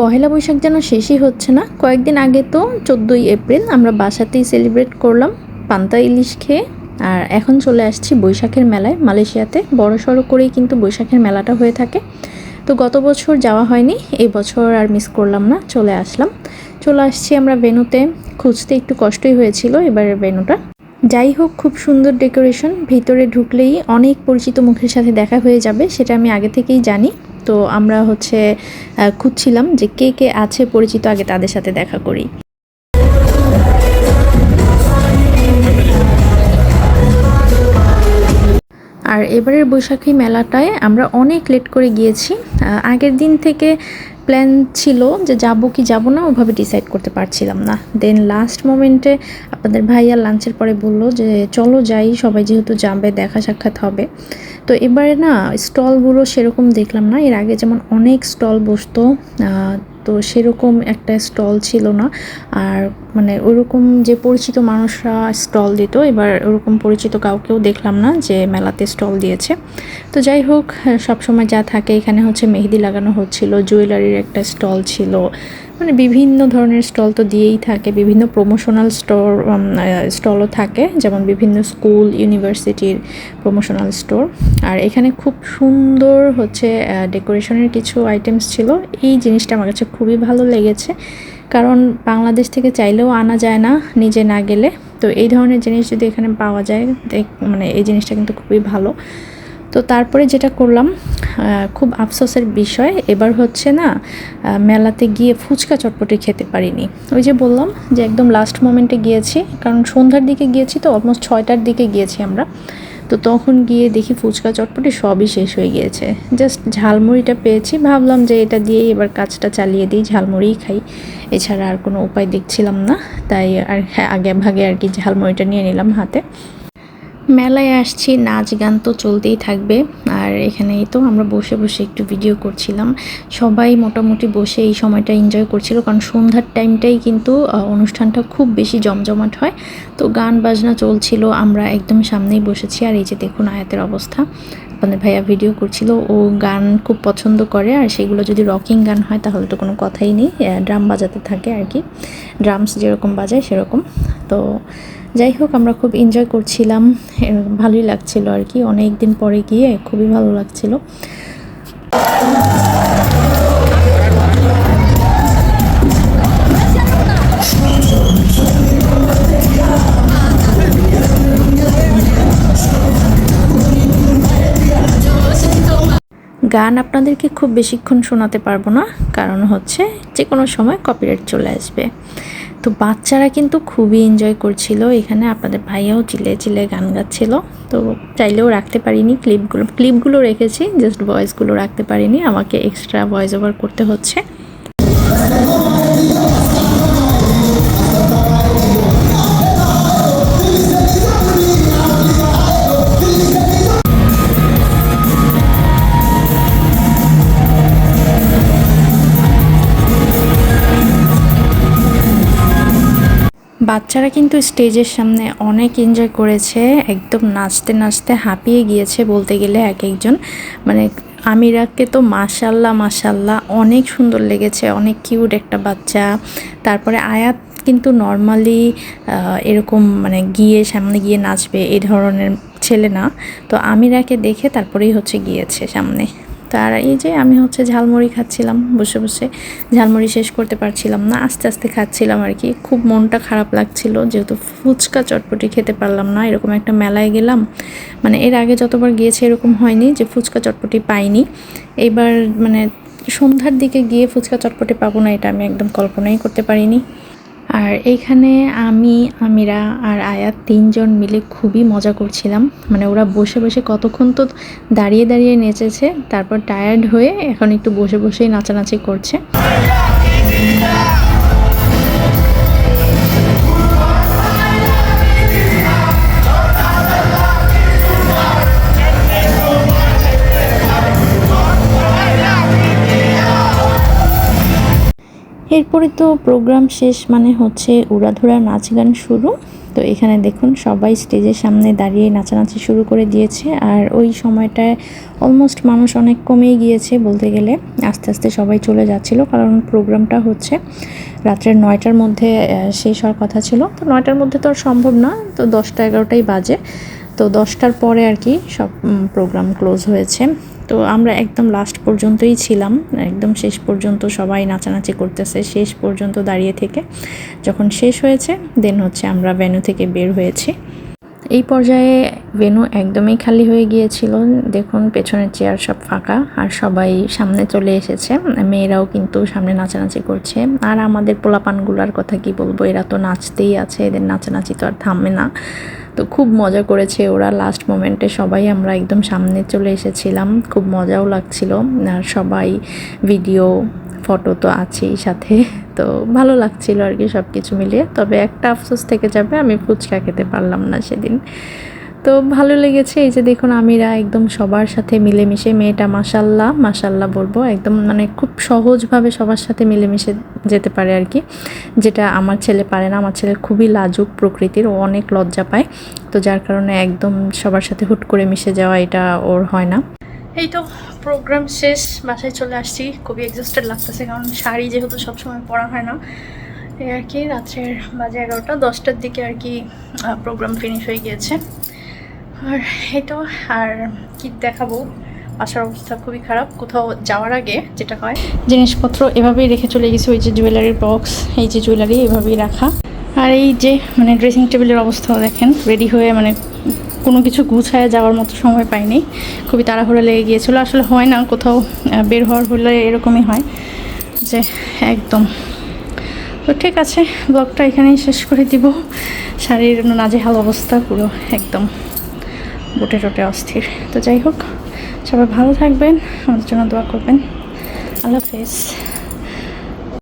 পহেলা বৈশাখ যেন শেষই হচ্ছে না। কয়েকদিন আগে তো 14ই এপ্রিল আমরা বাসাতেই সেলিব্রেট করলাম পান্তা ইলিশ খেয়ে। আর এখন চলে আসছি বৈশাখের মেলায়। মালয়েশিয়াতে বড়সড় করেই কিন্তু বৈশাখের মেলাটা হয়ে থাকে। তো গত বছর যাওয়া হয়নি, এই বছর আর মিস করলাম না, চলে আসছি আমরা ভেন্যুতে। খুঁজতে একটু কষ্টই হয়েছিল এবারের ভেন্যুটা। যাই হোক, খুব সুন্দর ডেকোরেশন, ভিতরে ঢুকলেই অনেক পরিচিত মুখের সাথে দেখা হয়ে যাবে, সেটা আমি আগে থেকেই জানি। তো আমরা খুঁজছিলাম যে কে কে আছে পরিচিত, আগে তাদের সাথে দেখা করি। আর এবারের বৈশাখী মেলাটায় আমরা অনেক লেট করে গিয়েছি। আগের দিন থেকে প্ল্যান ছিল যে যাব কি যাব না, ওভাবে ডিসাইড করতে পারছিলাম না। দেন লাস্ট মোমেন্টে আপনাদের ভাইয়া লাঞ্চের পরে বলল যে চলো যাই, সবাই যেহেতু যাবে দেখা সাক্ষাৎ হবে। তো এবারে না স্টলগুলো সেরকম দেখলাম না, এর আগে যেমন অনেক স্টল বসতো, তো সেরকম একটা স্টল ছিল না। আর মানে ওরকম যে পরিচিত মানুষরা স্টল দিত, এবার ওরকম পরিচিত কাউকেও দেখলাম না যে মেলাতে স্টল দিয়েছে। তো যাই হোক, সবসময় যা থাকে এখানে মেহেদি লাগানো হচ্ছিল, জুয়েলারির একটা স্টল ছিল, মানে বিভিন্ন ধরনের স্টল তো দিয়েই থাকে, বিভিন্ন প্রমোশনাল স্টলও থাকে, যেমন বিভিন্ন স্কুল ইউনিভার্সিটির প্রমোশনাল স্টোর। আর এখানে খুব সুন্দর ডেকোরেশনের কিছু আইটেমস ছিল। এই জিনিসটা আমার কাছে খুবই ভালো লেগেছে, কারণ বাংলাদেশ থেকে চাইলেও আনা যায় না নিজে না গেলে। তো এই ধরনের জিনিস যদি এখানে পাওয়া যায়, মানে এই জিনিসটা কিন্তু খুবই ভালো। তো তারপরে যেটা করলাম, খুব আফসোসের বিষয়, এবার মেলাতে গিয়ে ফুচকা চটপটি খেতে পারিনি। ওই যে বললাম যে একদম লাস্ট মোমেন্টে গিয়েছি, কারণ সন্ধ্যার দিকে গিয়েছি, তো অলমোস্ট 6টার দিকে গিয়েছি আমরা। তো তখন গিয়ে দেখি ফুচকা চটপটি সবই শেষ হয়ে গিয়েছে। জাস্ট ঝালমুড়িটা পেয়েছি, ভাবলাম যে এটা দিয়েই এবার কাজটা চালিয়ে দিই, ঝালমুড়িই খাই, এছাড়া আর কোনো উপায় দেখছিলাম না। তাই আর আগে ভাগে ঝালমুড়িটা নিয়ে নিলাম হাতে। মেলায় আসছি, নাচ গান তো চলতেই থাকবে। আর এখানেই তো আমরা বসে বসে একটু ভিডিও করছিলাম, সবাই মোটামুটি বসে এই সময়টা এনজয় করছিল, কারণ সন্ধ্যার টাইমটাই কিন্তু অনুষ্ঠানটা খুব বেশি জমজমাট হয়। তো গান বাজনা চলছিল, আমরা একদম সামনেই বসেছি। আর এই যে দেখুন আয়াতের অবস্থা, আপনাদের ভাইয়া ভিডিও করছিল, ও গান খুব পছন্দ করে, আর সেগুলো যদি রকিং গান হয় তাহলে তো কোনো কথাই নেই, ড্রাম বাজাতে থাকে আর কি, ড্রামস যেরকম বাজায় সেরকম। তো যাই হোক, আমরা খুব এনজয় করছিলাম, ভালোই লাগছিল আর কি, অনেক দিন পরে গিয়ে খুবই ভালো লাগছিল। গান আপনাদেরকে খুব বেশিক্ষণ শোনাতে পারবো না, কারণ যে কোনো সময় কপিরাইট চলে আসবে। তো বাচ্চারা কিন্তু খুবই এনজয় করছিল এখানে, আপনাদের ভাইয়াও চিল্লিয়ে চিল্লিয়ে গান গাচ্ছিল। তো চাইলেও রাখতে পারিনি ক্লিপগুলো রেখেছি, জাস্ট ভয়েসগুলো রাখতে পারিনি, আমাকে এক্সট্রা ভয়েস ওভার করতে হচ্ছে। বাচ্চারা কিন্তু স্টেজের সামনে অনেক এনজয় করেছে, একদম নাচতে নাচতে হাঁপিয়ে গিয়েছে বলতে গেলে এক একজন। মানে আমিরাকে তো মাশাল্লাহ মাশাল্লাহ অনেক সুন্দর লেগেছে, অনেক কিউট একটা বাচ্চা। তারপরে আয়াত কিন্তু নর্মালি এরকম গিয়ে সামনে গিয়ে নাচবে এই ধরনের ছেলে না। তো আমিরাকে দেখে তারপরেই গিয়েছে সামনে। তার এই যে আমি ঝালমুড়ি খাচ্ছিলাম বসে বসে, ঝালমুড়ি শেষ করতে পারছিলাম না, আস্তে আস্তে খাচ্ছিলাম আর কি। খুব মনটা খারাপ লাগছিল, যেহেতু ফুচকা চটপটি খেতে পারলাম না। এরকম একটা মেলায় গেলাম, এর আগে যতবার গিয়েছে এরকম হয়নি যে ফুচকা চটপটি পাইনি। এবার সন্ধ্যার দিকে গিয়ে ফুচকা চটপটি পাবো না, এটা আমি একদম কল্পনাই করতে পারিনি। আর এইখানে আমিরা আর আয়াত 3জন মিলে খুবই মজা করছিলাম। ওরা বসে বসে কতক্ষণ তো দাঁড়িয়ে দাঁড়িয়ে নেচেছে, তারপর টায়ার্ড হয়ে এখন একটু বসে বসেই নাচানাচি করছে। এরপরে তো প্রোগ্রাম শেষ, উড়াধুরা নাচ গান শুরু। তো এখানে দেখুন সবাই স্টেজের সামনে দাঁড়িয়ে নাচানাচি শুরু করে দিয়েছে। আর ওই সময়টায় অলমোস্ট মানুষ অনেক কমেই গিয়েছে বলতে গেলে, আস্তে আস্তে সবাই চলে যাচ্ছিল, কারণ প্রোগ্রামটা হচ্ছে রাত্রের 9টার মধ্যে শেষ হওয়ার কথা ছিল। তো 9টার মধ্যে তো আর সম্ভব না, তো 10টা 11টাই বাজে। তো 10টার পরে আর কি সব প্রোগ্রাম ক্লোজ হয়েছে। তো আমরা একদম লাস্ট পর্যন্তই ছিলাম, একদম শেষ পর্যন্ত সবাই নাচানাচি করতেছে শেষ পর্যন্ত দাঁড়িয়ে থেকে। যখন শেষ হয়েছে দেন হচ্ছে আমরা ভেন্যু থেকে বের হয়েছি। এই পর্যায়ে ভেন্যু একদমই খালি হয়ে গিয়েছিল, দেখুন পেছনের চেয়ার সব ফাঁকা আর সবাই সামনে চলে এসেছে। মেয়েরাও কিন্তু সামনে নাচানাচি করছে। আর আমাদের পোলাপানগুলার কথা কি বলবো, এরা তো নাচতেই আছে, এদের নাচানাচি তো আর থামে না। তো খুব মজা করেছে ওরা লাস্ট মোমেন্টে, সবাই আমরা একদম সামনে চলে এসেছিলাম, খুব মজাও লাগছিল। আর সবাই ভিডিও ফটো তো আছেই সাথে, তো ভালো লাগছিল আর কি সব কিছু মিলিয়ে। তবে একটা আফসোস থেকে যাবে, আমি ফুচকা খেতে পারলাম না সেদিন। তো ভালো লেগেছে, এই যে দেখুন আমিরা একদম সবার সাথে মিলেমিশে, মেয়েটা মাশাল্লাহ মাশাল্লাহ বলবো, একদম মানে খুব সহজভাবে সবার সাথে মিলেমিশে যেতে পারে আর কি, যেটা আমার ছেলে পারে না। আমার ছেলে খুবই লাজুক প্রকৃতির, ও অনেক লজ্জা পায়, তো যার কারণে একদম সবার সাথে হুট করে মিশে যাওয়া এটা ওর হয় না। এই তো প্রোগ্রাম শেষ, বাসায় চলে আসছি, খুবই এক্সস্টেড লাগতেছে, কারণ শাড়ি যেহেতু সবসময় পরা হয় না। এই আর কি রাত্রের বাজে 11টা, 10টার দিকে আর কি প্রোগ্রাম ফিনিশ হয়ে গিয়েছে। আর এই তো, আর কি দেখাবো, বাসার অবস্থা খুবই খারাপ। কোথাও যাওয়ার আগে যেটা হয়, জিনিসপত্র এভাবেই রেখে চলে গেছি, ওই যে জুয়েলারির বক্স, এই যে জুয়েলারি এভাবেই রাখা। আর এই যে মানে ড্রেসিং টেবিলের অবস্থাও দেখেন, রেডি হয়ে মানে কোনো কিছু গুছায় যাওয়ার মতো সময় পাইনি, খুবই তাড়াহুড়ো লেগে গিয়েছিলো। আসলে হয় না, কোথাও বের হওয়ার হলে এরকমই হয় যে একদম। তো ঠিক আছে, ব্লগটা এখানেই শেষ করে দিব। শাড়ির নাজেহাল অবস্থা পুরো, একদম বুটে টোটে অস্থির। তো যাই হোক, সবাই ভালো থাকবেন, আমাদের জন্য দোয়া করবেন। আল্লাহ হাফেজ।